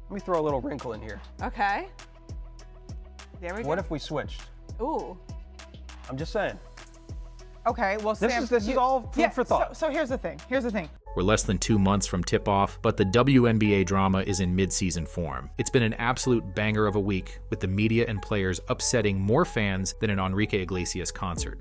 Let me throw a little wrinkle in here. Okay. There we go. What if we switched? Ooh. I'm just saying. Okay, well, Sam, this is all food for thought. So here's the thing. We're less than 2 months from tip-off, but the WNBA drama is in mid-season form. It's been an absolute banger of a week, with the media and players upsetting more fans than an Enrique Iglesias concert.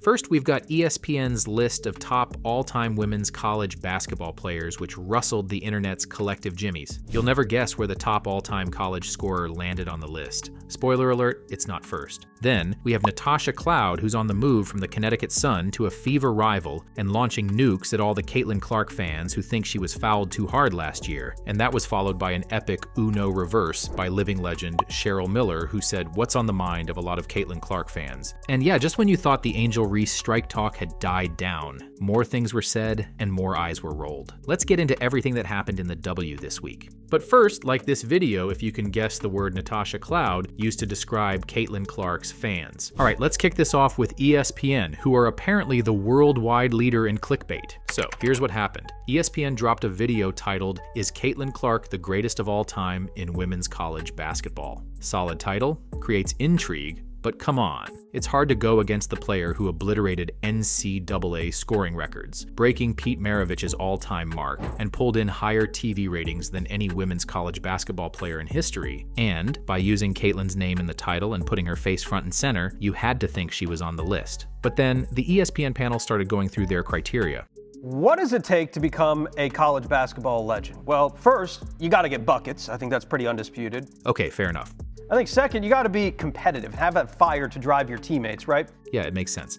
First, we've got ESPN's list of top all-time women's college basketball players, which rustled the internet's collective jimmies. You'll never guess where the top all-time college scorer landed on the list. Spoiler alert, it's not first. Then, we have Natasha Cloud, who's on the move from the Connecticut Sun to a Fever rival and launching nukes at all the Caitlin Clark fans who think she was fouled too hard last year. And that was followed by an epic Uno reverse by living legend Cheryl Miller, who said what's on the mind of a lot of Caitlin Clark fans. And yeah, just when you thought the Angel Reese strike talk had died down, more things were said and more eyes were rolled. Let's get into everything that happened in the W this week. But first, like this video, if you can guess the word Natasha Cloud used to describe Caitlin Clark's fans. All right, let's kick this off with ESPN, who are apparently the worldwide leader in clickbait. So here's what happened. ESPN dropped a video titled, "Is Caitlin Clark the greatest of all time in women's college basketball?" Solid title, creates intrigue, but come on, it's hard to go against the player who obliterated NCAA scoring records, breaking Pete Maravich's all-time mark, and pulled in higher TV ratings than any women's college basketball player in history. And by using Caitlin's name in the title and putting her face front and center, you had to think she was on the list. But then the ESPN panel started going through their criteria. What does it take to become a college basketball legend? Well, first, you got to get buckets. I think that's pretty undisputed. Okay, fair enough. I think second, you got to be competitive, have that fire to drive your teammates, right? Yeah, it makes sense.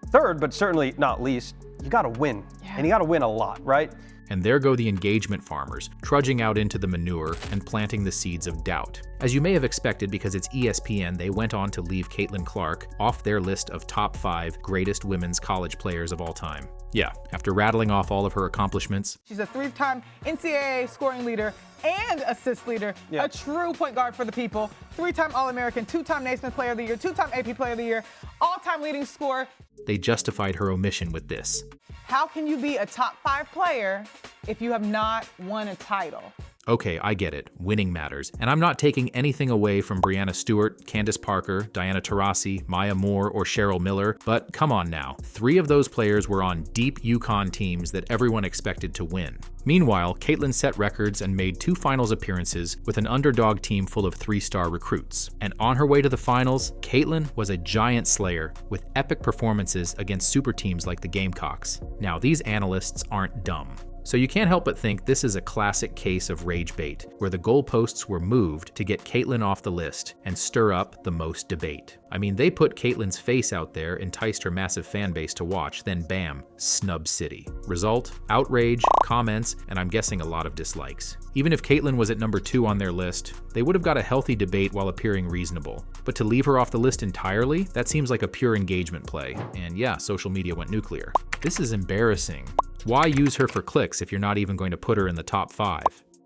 Third, but certainly not least, you got to win. Yeah. And you got to win a lot, right? And there go the engagement farmers, trudging out into the manure and planting the seeds of doubt. As you may have expected, because it's ESPN, they went on to leave Caitlin Clark off their list of top 5 greatest women's college players of all time. Yeah, after rattling off all of her accomplishments. She's a 3-time NCAA scoring leader and assist leader, a true point guard for the people, 3-time All-American, 2-time Naismith Player of the Year, 2-time AP Player of the Year, all-time leading scorer. They justified her omission with this. How can you be a top 5 player if you have not won a title? Okay, I get it. Winning matters. And I'm not taking anything away from Breanna Stewart, Candace Parker, Diana Taurasi, Maya Moore, or Cheryl Miller, but come on now. 3 of those players were on deep UConn teams that everyone expected to win. Meanwhile, Caitlin set records and made 2 finals appearances with an underdog team full of 3-star recruits. And on her way to the finals, Caitlin was a giant slayer with epic performances against super teams like the Gamecocks. Now, these analysts aren't dumb. So you can't help but think this is a classic case of rage bait, where the goalposts were moved to get Caitlin off the list and stir up the most debate. I mean, they put Caitlin's face out there, enticed her massive fan base to watch, then bam, Snub City. Result, outrage, comments, and I'm guessing a lot of dislikes. Even if Caitlin was at number 2 on their list, they would have got a healthy debate while appearing reasonable. But to leave her off the list entirely, that seems like a pure engagement play. And yeah, social media went nuclear. This is embarrassing. Why use her for clicks if you're not even going to put her in the top 5?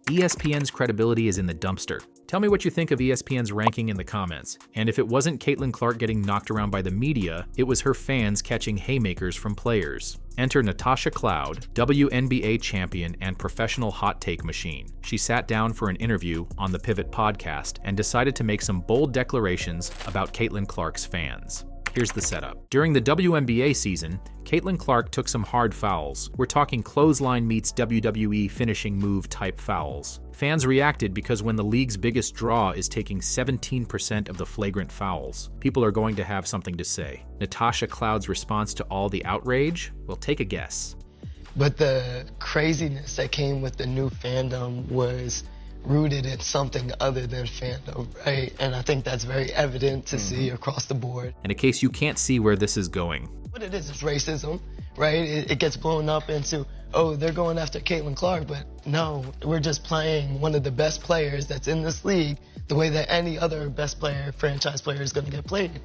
ESPN's credibility is in the dumpster. Tell me what you think of ESPN's ranking in the comments. And if it wasn't Caitlin Clark getting knocked around by the media, it was her fans catching haymakers from players. Enter Natasha Cloud, WNBA champion and professional hot take machine. She sat down for an interview on the Pivot podcast and decided to make some bold declarations about Caitlin Clark's fans. Here's the setup. During the WNBA season, Caitlin Clark took some hard fouls. We're talking clothesline meets WWE finishing move type fouls. Fans reacted because when the league's biggest draw is taking 17% of the flagrant fouls, people are going to have something to say. Natasha Cloud's response to all the outrage? Well, take a guess. But the craziness that came with the new fandom was rooted in something other than fandom, right? And I think that's very evident to see across the board. And in case you can't see where this is going. What it is racism, right? It gets blown up into, oh, they're going after Caitlin Clark, but no, we're just playing one of the best players that's in this league the way that any other best player, franchise player is going to get played.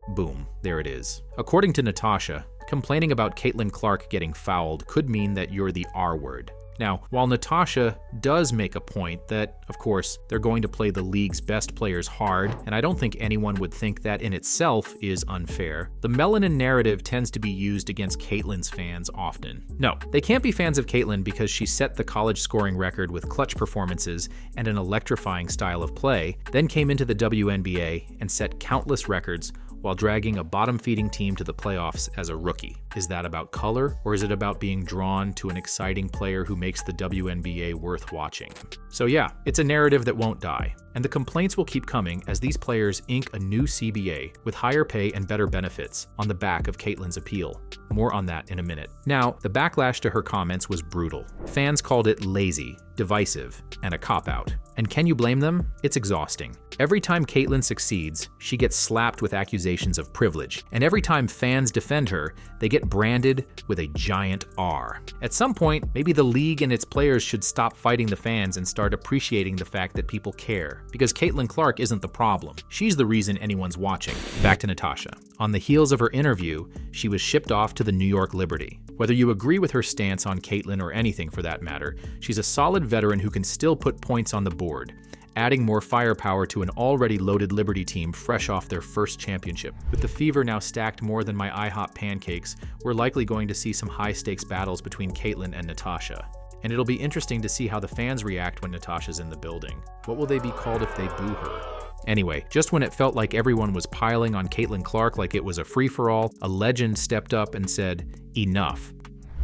Boom, there it is. According to Natasha, complaining about Caitlin Clark getting fouled could mean that you're the R word. Now, while Natasha does make a point that, of course, they're going to play the league's best players hard, and I don't think anyone would think that in itself is unfair, the melanin narrative tends to be used against Caitlyn's fans often. No, they can't be fans of Caitlyn because she set the college scoring record with clutch performances and an electrifying style of play, then came into the WNBA and set countless records while dragging a bottom-feeding team to the playoffs as a rookie. Is that about color, or is it about being drawn to an exciting player who makes the WNBA worth watching? So yeah, it's a narrative that won't die. And the complaints will keep coming as these players ink a new CBA with higher pay and better benefits on the back of Caitlyn's appeal. More on that in a minute. Now, the backlash to her comments was brutal. Fans called it lazy, divisive, and a cop-out. And can you blame them? It's exhausting. Every time Caitlyn succeeds, she gets slapped with accusations of privilege. And every time fans defend her, they get branded with a giant R. At some point, maybe the league and its players should stop fighting the fans and start appreciating the fact that people care. Because Caitlyn Clark isn't the problem. She's the reason anyone's watching. Back to Natasha. On the heels of her interview, she was shipped off to the New York Liberty. Whether you agree with her stance on Caitlyn or anything for that matter, she's a solid veteran who can still put points on the board, adding more firepower to an already loaded Liberty team fresh off their first championship. With the fever now stacked more than my IHOP pancakes, we're likely going to see some high-stakes battles between Caitlyn and Natasha. And it'll be interesting to see how the fans react when Natasha's in the building. What will they be called if they boo her? Anyway, just when it felt like everyone was piling on Caitlyn Clark like it was a free-for-all, a legend stepped up and said, "Enough."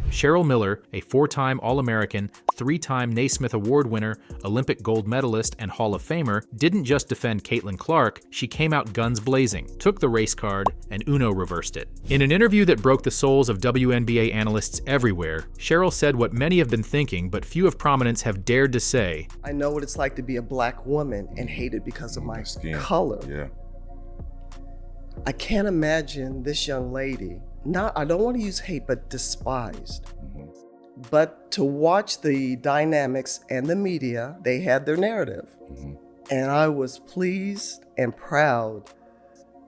Cheryl Miller, a 4-time All-American, 3-time Naismith Award winner, Olympic gold medalist, and Hall of Famer, didn't just defend Caitlyn Clark, she came out guns blazing, took the race card, and Uno reversed it. In an interview that broke the souls of WNBA analysts everywhere, Cheryl said what many have been thinking, but few of prominence have dared to say. I know what it's like to be a black woman and hated because of my skin. color. Yeah. I can't imagine this young lady, I don't want to use hate, but despised. But to watch the dynamics and the media, they had their narrative. And I was pleased and proud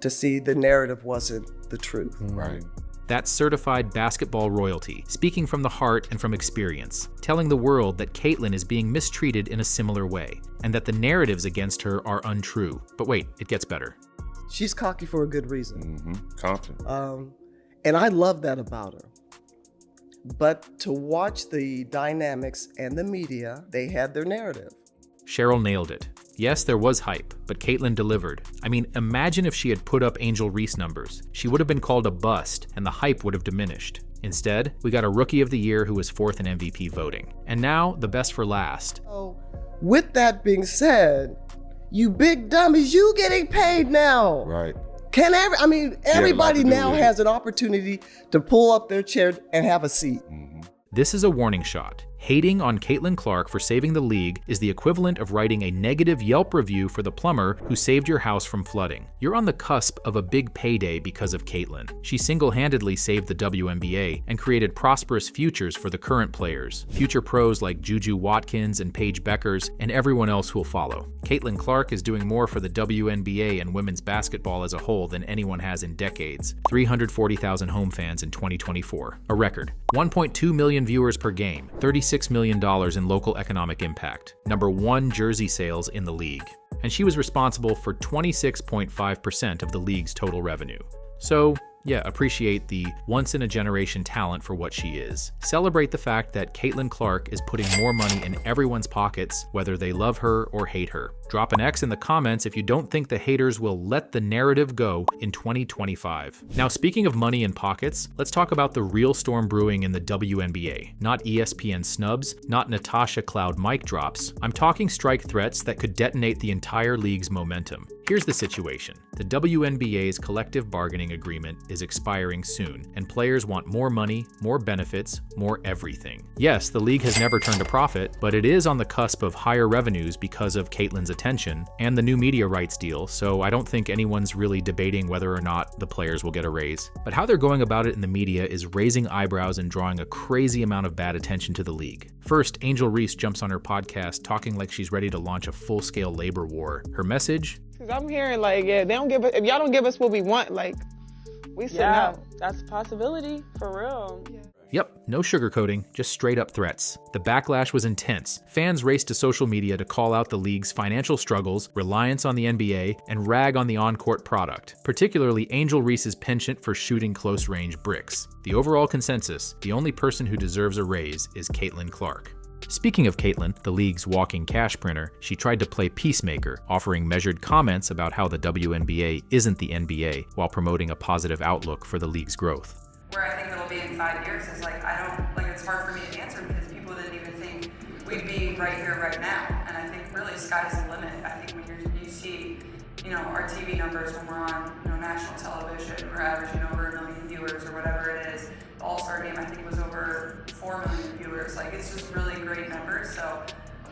to see the narrative wasn't the truth. Right. That's certified basketball royalty, speaking from the heart and from experience, telling the world that Caitlyn is being mistreated in a similar way, and that the narratives against her are untrue. But wait, it gets better. She's cocky for a good reason. Confident. And I love that about her. But to watch the dynamics and the media, they had their narrative. Cheryl nailed it. Yes, there was hype, but Caitlyn delivered. I mean, imagine if she had put up Angel Reese numbers. She would have been called a bust, and the hype would have diminished. Instead, we got a Rookie of the Year who was 4th in MVP voting. And now, the best for last. So, with that being said, you big dummies, you getting paid now. Right. Everybody now has an opportunity to pull up their chair and have a seat. This is a warning shot. Hating on Caitlyn Clark for saving the league is the equivalent of writing a negative Yelp review for the plumber who saved your house from flooding. You're on the cusp of a big payday because of Caitlyn. She single-handedly saved the WNBA and created prosperous futures for the current players, future pros like Juju Watkins and Paige Beckers, and everyone else who'll follow. Caitlyn Clark is doing more for the WNBA and women's basketball as a whole than anyone has in decades. 340,000 home fans in 2024, a record. 1.2 million viewers per game, $36 million in local economic impact, #1 jersey sales in the league. And she was responsible for 26.5% of the league's total revenue. So, yeah, appreciate the once-in-a-generation talent for what she is. Celebrate the fact that Caitlyn Clark is putting more money in everyone's pockets, whether they love her or hate her. Drop an X in the comments if you don't think the haters will let the narrative go in 2025. Now, speaking of money in pockets, let's talk about the real storm brewing in the WNBA. Not ESPN snubs, not Natasha Cloud mic drops. I'm talking strike threats that could detonate the entire league's momentum. Here's the situation. The WNBA's collective bargaining agreement is expiring soon, and players want more money, more benefits, more everything. Yes, the league has never turned a profit, but it is on the cusp of higher revenues because of Caitlyn's attention and the new media rights deal, so I don't think anyone's really debating whether or not the players will get a raise. But how they're going about it in the media is raising eyebrows and drawing a crazy amount of bad attention to the league. First, Angel Reese jumps on her podcast talking like she's ready to launch a full-scale labor war. Her message? Because I'm hearing like, yeah, they don't give us, if y'all don't give us what we want, like, we sit out. That's a possibility, for real. Yep, no sugarcoating, just straight up threats. The backlash was intense. Fans raced to social media to call out the league's financial struggles, reliance on the NBA, and rag on the on-court product, particularly Angel Reese's penchant for shooting close-range bricks. The overall consensus, the only person who deserves a raise is Caitlin Clark. Speaking of Caitlin, the league's walking cash printer, she tried to play peacemaker, offering measured comments about how the WNBA isn't the NBA, while promoting a positive outlook for the league's growth. Where I think it'll be in 5 years is it's hard for me to answer because people didn't even think we'd be right here right now. And I think really sky's the limit. I think when you see, our TV numbers when we're on, national television, we're averaging over 1 million viewers or whatever it is. The All-Star game, I think, was over 4 million viewers. It's just really great numbers. So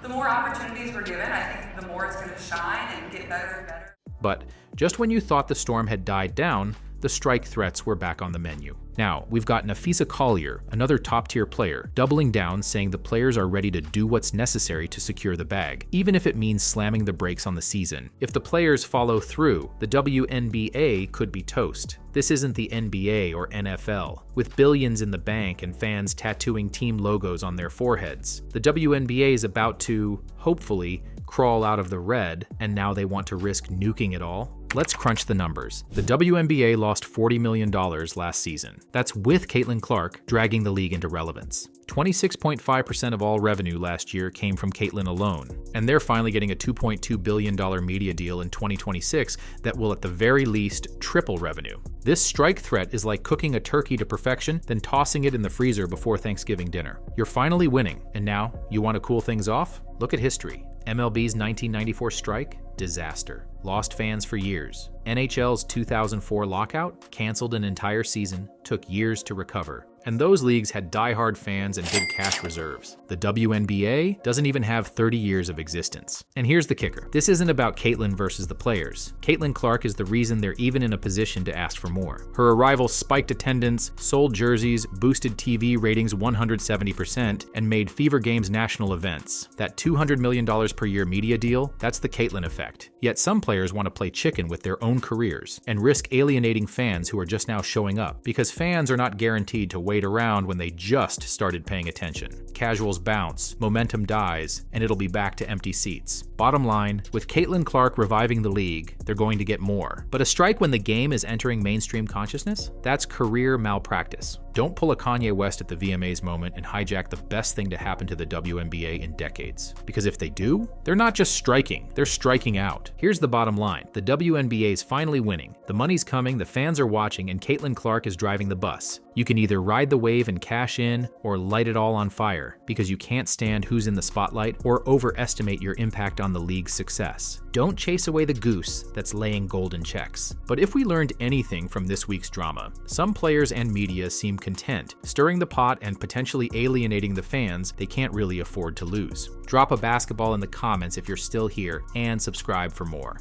the more opportunities we're given, I think the more it's going to shine and get better and better. But just when you thought the storm had died down, the strike threats were back on the menu. Now, we've got Nafisa Collier, another top-tier player, doubling down, saying the players are ready to do what's necessary to secure the bag, even if it means slamming the brakes on the season. If the players follow through, the WNBA could be toast. This isn't the NBA or NFL, with billions in the bank and fans tattooing team logos on their foreheads. The WNBA is about to, hopefully, crawl out of the red, and now they want to risk nuking it all? Let's crunch the numbers. The WNBA lost $40 million last season. That's with Caitlin Clark dragging the league into relevance. 26.5% of all revenue last year came from Caitlin alone, and they're finally getting a $2.2 billion media deal in 2026 that will at the very least triple revenue. This strike threat is like cooking a turkey to perfection, then tossing it in the freezer before Thanksgiving dinner. You're finally winning, and now you want to cool things off? Look at history. MLB's 1994 strike? Disaster. Lost fans for years. NHL's 2004 lockout? Canceled an entire season, took years to recover. And those leagues had diehard fans and big cash reserves. The WNBA doesn't even have 30 years of existence. And here's the kicker. This isn't about Caitlin versus the players. Caitlin Clark is the reason they're even in a position to ask for more. Her arrival spiked attendance, sold jerseys, boosted TV ratings 170%, and made Fever Games national events. That $200 million per year media deal, that's the Caitlin effect. Yet some players want to play chicken with their own careers and risk alienating fans who are just now showing up, because fans are not guaranteed to wait around when they just started paying attention. Casuals bounce, momentum dies, and it'll be back to empty seats. Bottom line, with Caitlin Clark reviving the league, they're going to get more. But a strike when the game is entering mainstream consciousness? That's career malpractice. Don't pull a Kanye West at the VMAs moment and hijack the best thing to happen to the WNBA in decades. Because if they do, they're not just striking, they're striking out. Here's the bottom line. The WNBA is finally winning. The money's coming, the fans are watching, and Caitlin Clark is driving the bus. You can either ride the wave and cash in, or light it all on fire, because you can't stand who's in the spotlight or overestimate your impact on the league's success. Don't chase away the goose that's laying golden checks. But if we learned anything from this week's drama, some players and media seem content, stirring the pot and potentially alienating the fans they can't really afford to lose. Drop a basketball in the comments if you're still here, and subscribe for more.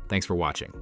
Thanks for watching.